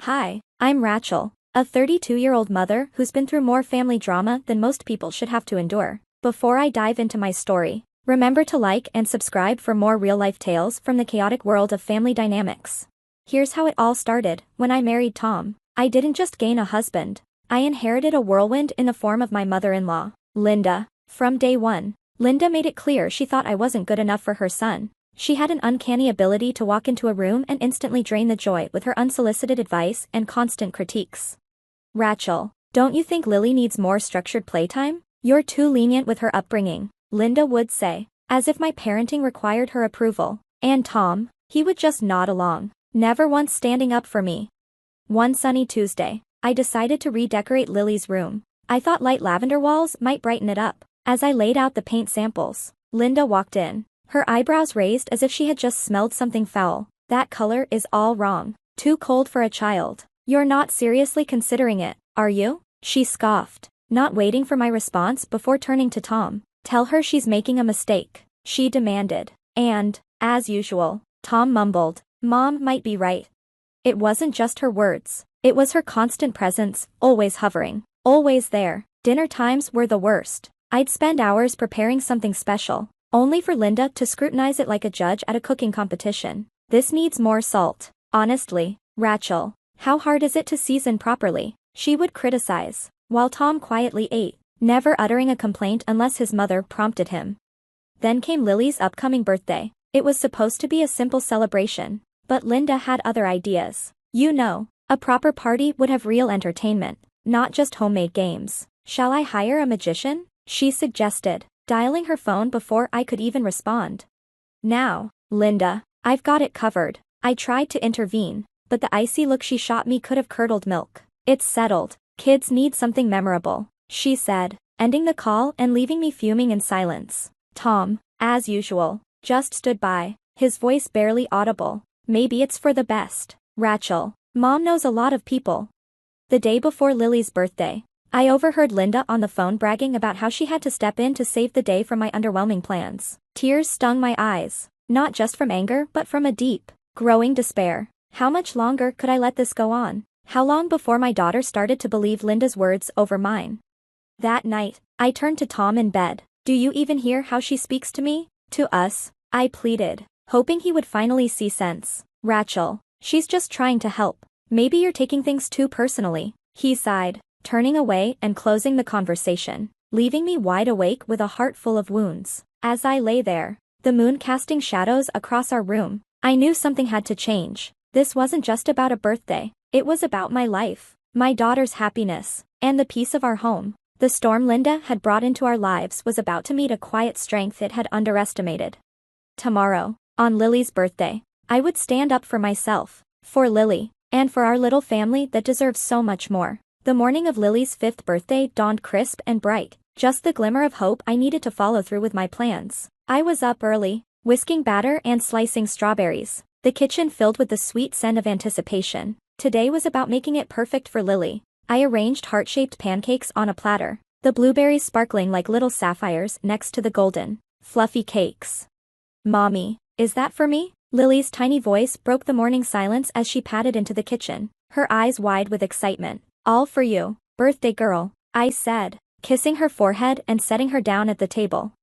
Hi, I'm Rachel, a 32-year-old mother who's been through more family drama than most people should have to endure. Before I dive into my story, remember to like and subscribe for more real-life tales from the chaotic world of family dynamics. Here's how it all started. When I married Tom, I didn't just gain a husband. I inherited a whirlwind in the form of my mother-in-law, Linda. From day one, Linda made it clear she thought I wasn't good enough for her son. She had an uncanny ability to walk into a room and instantly drain the joy with her unsolicited advice and constant critiques. Rachel, don't you think Lily needs more structured playtime? You're too lenient with her upbringing, Linda would say, as if my parenting required her approval. And Tom, he would just nod along, never once standing up for me. One sunny Tuesday, I decided to redecorate Lily's room. I thought light lavender walls might brighten it up. As I laid out the paint samples, Linda walked in, her eyebrows raised as if she had just smelled something foul. That color is all wrong. Too cold for a child. You're not seriously considering it, are you? She scoffed, not waiting for my response before turning to Tom. Tell her she's making a mistake, she demanded. And, as usual, Tom mumbled, Mom might be right. It wasn't just her words. It was her constant presence, always hovering, always there. Dinner times were the worst. I'd spend hours preparing something special, only for Linda to scrutinize it like a judge at a cooking competition. This needs more salt. Honestly, Rachel, how hard is it to season properly? She would criticize, while Tom quietly ate, never uttering a complaint unless his mother prompted him. Then came Lily's upcoming birthday. It was supposed to be a simple celebration, but Linda had other ideas. You know, a proper party would have real entertainment, not just homemade games. Shall I hire a magician? She suggested, dialing her phone before I could even respond. Now, Linda, I've got it covered. I tried to intervene, but the icy look she shot me could have curdled milk. It's settled. Kids need something memorable, she said, ending the call and leaving me fuming in silence. Tom, as usual, just stood by, his voice barely audible. Maybe it's for the best. Rachel, Mom knows a lot of people. The day before Lily's birthday, I overheard Linda on the phone bragging about how she had to step in to save the day from my underwhelming plans. Tears stung my eyes, not just from anger but from a deep, growing despair. How much longer could I let this go on? How long before my daughter started to believe Linda's words over mine? That night, I turned to Tom in bed. Do you even hear how she speaks to me? To us, I pleaded, hoping he would finally see sense. Rachel, she's just trying to help. Maybe you're taking things too personally, he sighed, turning away and closing the conversation, leaving me wide awake with a heart full of wounds. As I lay there, the moon casting shadows across our room, I knew something had to change. This wasn't just about a birthday, it was about my life, my daughter's happiness, and the peace of our home. The storm Linda had brought into our lives was about to meet a quiet strength it had underestimated. Tomorrow, on Lily's birthday, I would stand up for myself, for Lily, and for our little family that deserves so much more. The morning of Lily's 5th birthday dawned crisp and bright, just the glimmer of hope I needed to follow through with my plans. I was up early, whisking batter and slicing strawberries, the kitchen filled with the sweet scent of anticipation. Today was about making it perfect for Lily. I arranged heart-shaped pancakes on a platter, the blueberries sparkling like little sapphires next to the golden, fluffy cakes. Mommy, is that for me? Lily's tiny voice broke the morning silence as she padded into the kitchen, her eyes wide with excitement. All for you, birthday girl, I said, kissing her forehead and setting her down at the table.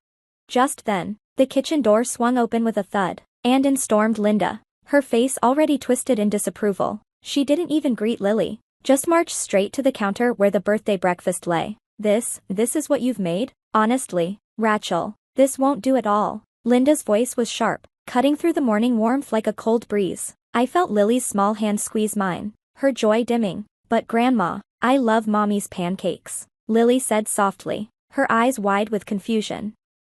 Just then, the kitchen door swung open with a thud, and in stormed Linda, her face already twisted in disapproval. She didn't even greet Lily, just marched straight to the counter where the birthday breakfast lay. This is what you've made? Honestly, Rachel, this won't do at all. Linda's voice was sharp, cutting through the morning warmth like a cold breeze. I felt Lily's small hand squeeze mine, her joy dimming. But Grandma, I love Mommy's pancakes, Lily said softly, her eyes wide with confusion.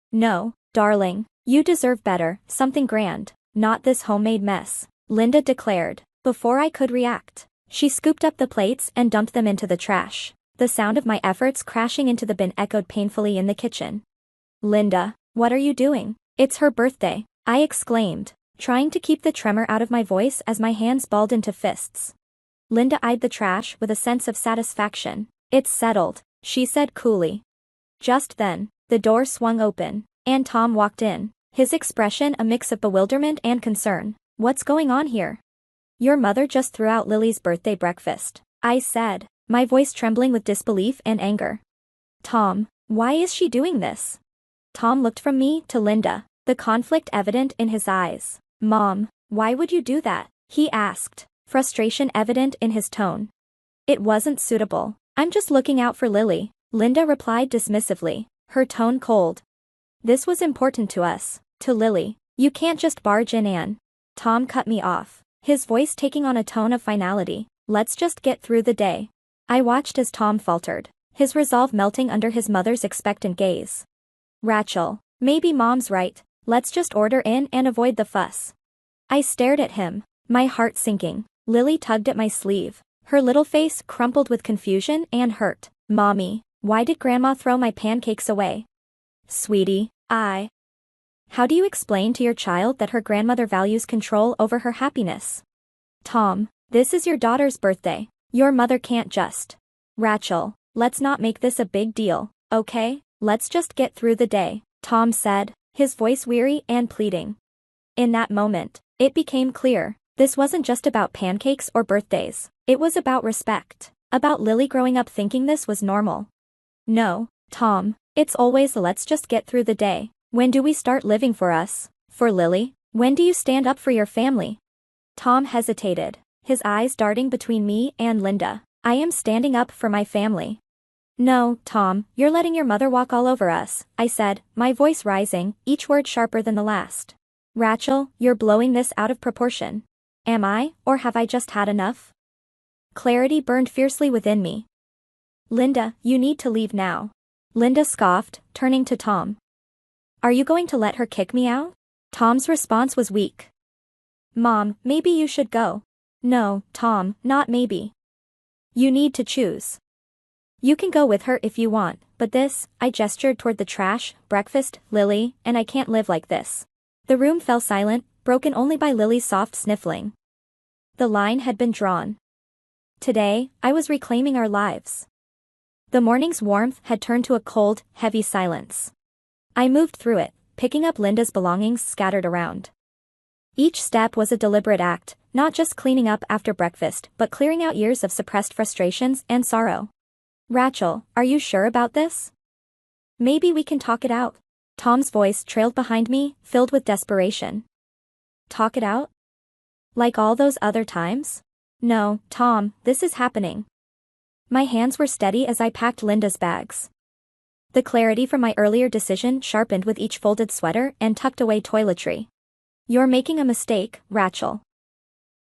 No, darling, you deserve better, something grand, not this homemade mess, Linda declared. Before I could react, she scooped up the plates and dumped them into the trash. The sound of my efforts crashing into the bin echoed painfully in the kitchen. Linda, what are you doing? It's her birthday, I exclaimed, trying to keep the tremor out of my voice as my hands balled into fists. Linda eyed the trash with a sense of satisfaction. It's settled, she said coolly. Just then, the door swung open, and Tom walked in, his expression a mix of bewilderment and concern. What's going on here? Your mother just threw out Lily's birthday breakfast, I said, my voice trembling with disbelief and anger. Tom, why is she doing this? Tom looked from me to Linda, the conflict evident in his eyes. Mom, why would you do that? He asked, frustration evident in his tone. It wasn't suitable. I'm just looking out for Lily, Linda replied dismissively, her tone cold. This was important to us, to Lily. You can't just barge in and. Tom cut me off, his voice taking on a tone of finality. Let's just get through the day. I watched as Tom faltered, his resolve melting under his mother's expectant gaze. Rachel, maybe Mom's right, let's just order in and avoid the fuss. I stared at him, my heart sinking. Lily tugged at my sleeve, her little face crumpled with confusion and hurt. Mommy, why did Grandma throw my pancakes away? Sweetie, How do you explain to your child that her grandmother values control over her happiness? Tom, this is your daughter's birthday. Your mother can't just. Rachel, let's not make this a big deal, okay? Let's just get through the day, Tom said, his voice weary and pleading. In that moment, it became clear, this wasn't just about pancakes or birthdays, it was about respect, about Lily growing up thinking this was normal. No, Tom, it's always let's just get through the day. When do we start living for us, for Lily? When do you stand up for your family? Tom hesitated, his eyes darting between me and Linda. I am standing up for my family. No, Tom, you're letting your mother walk all over us, I said, my voice rising, each word sharper than the last. Rachel, you're blowing this out of proportion. Am I, or have I just had enough? Clarity burned fiercely within me. Linda, you need to leave now. Linda scoffed, turning to Tom. Are you going to let her kick me out? Tom's response was weak. Mom, maybe you should go. No, Tom, not maybe. You need to choose. You can go with her if you want, but this, I gestured toward the trash, breakfast, Lily, and I can't live like this. The room fell silent, broken only by Lily's soft sniffling. The line had been drawn. Today, I was reclaiming our lives. The morning's warmth had turned to a cold, heavy silence. I moved through it, picking up Linda's belongings scattered around. Each step was a deliberate act, not just cleaning up after breakfast, but clearing out years of suppressed frustrations and sorrow. Rachel, are you sure about this? Maybe we can talk it out. Tom's voice trailed behind me, filled with desperation. Talk it out? Like all those other times? No, Tom, this is happening. My hands were steady as I packed Linda's bags. The clarity from my earlier decision sharpened with each folded sweater and tucked away toiletry. You're making a mistake, Rachel.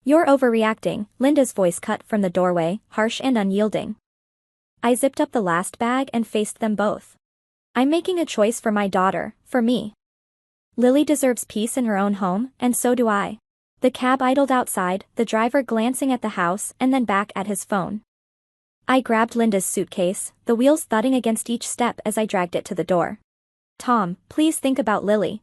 You're overreacting, Linda's voice cut from the doorway, harsh and unyielding. I zipped up the last bag and faced them both. I'm making a choice for my daughter, for me. Lily deserves peace in her own home, and so do I. The cab idled outside, the driver glancing at the house and then back at his phone. I grabbed Linda's suitcase, the wheels thudding against each step as I dragged it to the door. Tom, please think about Lily.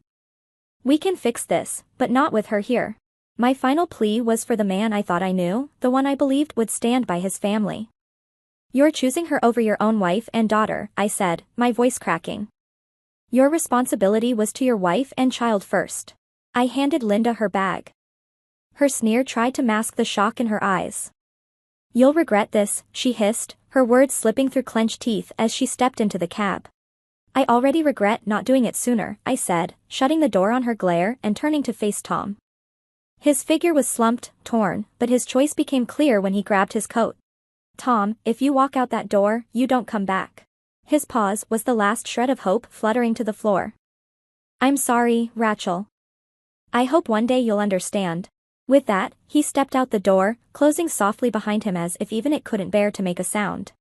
We can fix this, but not with her here. My final plea was for the man I thought I knew, the one I believed would stand by his family. You're choosing her over your own wife and daughter, I said, my voice cracking. Your responsibility was to your wife and child first. I handed Linda her bag. Her sneer tried to mask the shock in her eyes. You'll regret this, she hissed, her words slipping through clenched teeth as she stepped into the cab. I already regret not doing it sooner, I said, shutting the door on her glare and turning to face Tom. His figure was slumped, torn, but his choice became clear when he grabbed his coat. Tom, if you walk out that door, you don't come back. His pause was the last shred of hope fluttering to the floor. I'm sorry, Rachel. I hope one day you'll understand. With that, he stepped out the door, closing softly behind him as if even it couldn't bear to make a sound.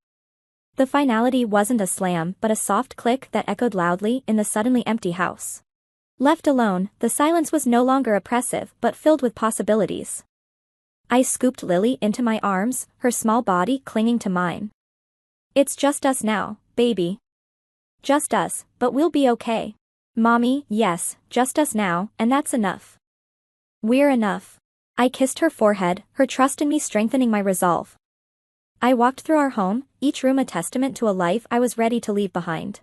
The finality wasn't a slam but a soft click that echoed loudly in the suddenly empty house. Left alone, the silence was no longer oppressive but filled with possibilities. I scooped Lily into my arms, her small body clinging to mine. It's just us now, baby. Just us, but we'll be okay. Mommy, yes, just us now, and that's enough. We're enough. I kissed her forehead, her trust in me strengthening my resolve. I walked through our home, each room a testament to a life I was ready to leave behind.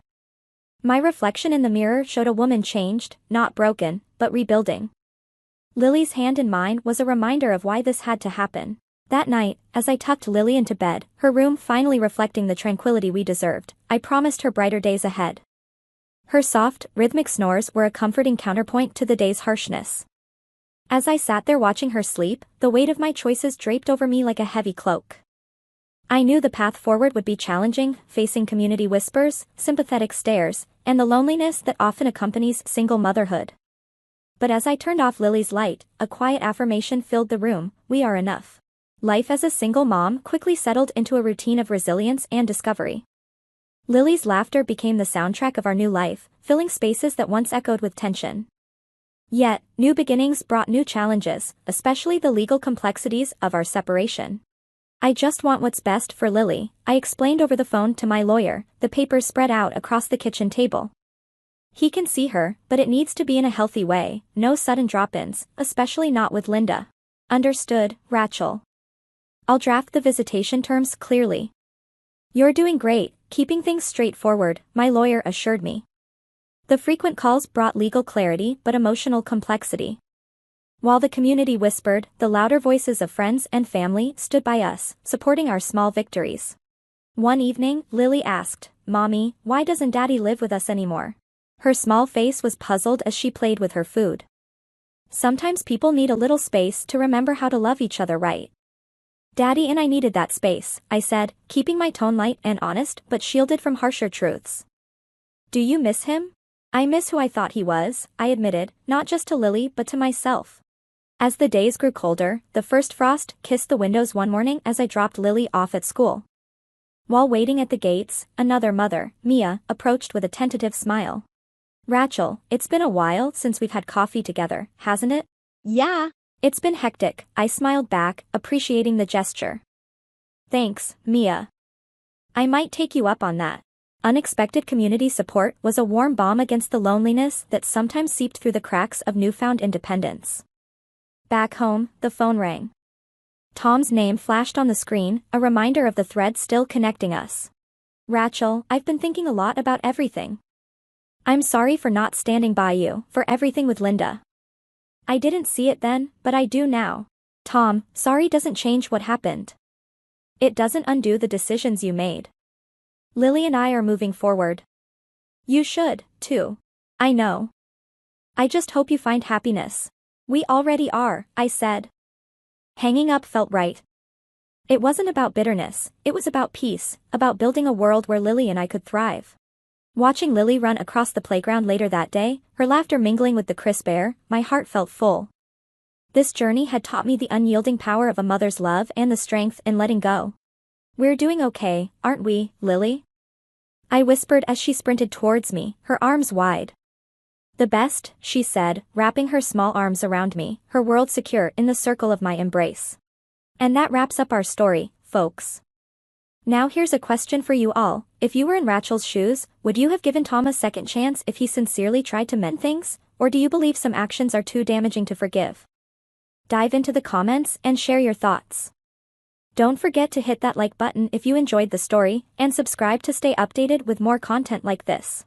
My reflection in the mirror showed a woman changed, not broken, but rebuilding. Lily's hand in mine was a reminder of why this had to happen. That night, as I tucked Lily into bed, her room finally reflecting the tranquility we deserved, I promised her brighter days ahead. Her soft, rhythmic snores were a comforting counterpoint to the day's harshness. As I sat there watching her sleep, the weight of my choices draped over me like a heavy cloak. I knew the path forward would be challenging, facing community whispers, sympathetic stares, and the loneliness that often accompanies single motherhood. But as I turned off Lily's light, a quiet affirmation filled the room: we are enough. Life as a single mom quickly settled into a routine of resilience and discovery. Lily's laughter became the soundtrack of our new life, filling spaces that once echoed with tension. Yet, new beginnings brought new challenges, especially the legal complexities of our separation. I just want what's best for Lily, I explained over the phone to my lawyer, the papers spread out across the kitchen table. He can see her, but it needs to be in a healthy way, no sudden drop-ins, especially not with Linda. Understood, Rachel. I'll draft the visitation terms clearly. You're doing great, keeping things straightforward, my lawyer assured me. The frequent calls brought legal clarity but emotional complexity. While the community whispered, the louder voices of friends and family stood by us, supporting our small victories. One evening, Lily asked, "Mommy, why doesn't Daddy live with us anymore?" Her small face was puzzled as she played with her food. Sometimes people need a little space to remember how to love each other right. Daddy and I needed that space, I said, keeping my tone light and honest but shielded from harsher truths. Do you miss him? I miss who I thought he was, I admitted, not just to Lily but to myself. As the days grew colder, the first frost kissed the windows one morning as I dropped Lily off at school. While waiting at the gates, another mother, Mia, approached with a tentative smile. Rachel, it's been a while since we've had coffee together, hasn't it? Yeah. It's been hectic, I smiled back, appreciating the gesture. Thanks, Mia. I might take you up on that. Unexpected community support was a warm balm against the loneliness that sometimes seeped through the cracks of newfound independence. Back home, the phone rang. Tom's name flashed on the screen, a reminder of the thread still connecting us. Rachel, I've been thinking a lot about everything. I'm sorry for not standing by you, for everything with Linda. I didn't see it then, but I do now. Tom, sorry doesn't change what happened. It doesn't undo the decisions you made. Lily and I are moving forward. You should, too. I know. I just hope you find happiness. We already are, I said. Hanging up felt right. It wasn't about bitterness, it was about peace, about building a world where Lily and I could thrive. Watching Lily run across the playground later that day, her laughter mingling with the crisp air, my heart felt full. This journey had taught me the unyielding power of a mother's love and the strength in letting go. We're doing okay, aren't we, Lily? I whispered as she sprinted towards me, her arms wide. The best, she said, wrapping her small arms around me, her world secure in the circle of my embrace. And that wraps up our story, folks. Now here's a question for you all. If you were in Rachel's shoes, would you have given Tom a second chance if he sincerely tried to mend things, or do you believe some actions are too damaging to forgive? Dive into the comments and share your thoughts. Don't forget to hit that like button if you enjoyed the story, and subscribe to stay updated with more content like this.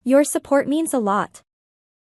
Your support means a lot.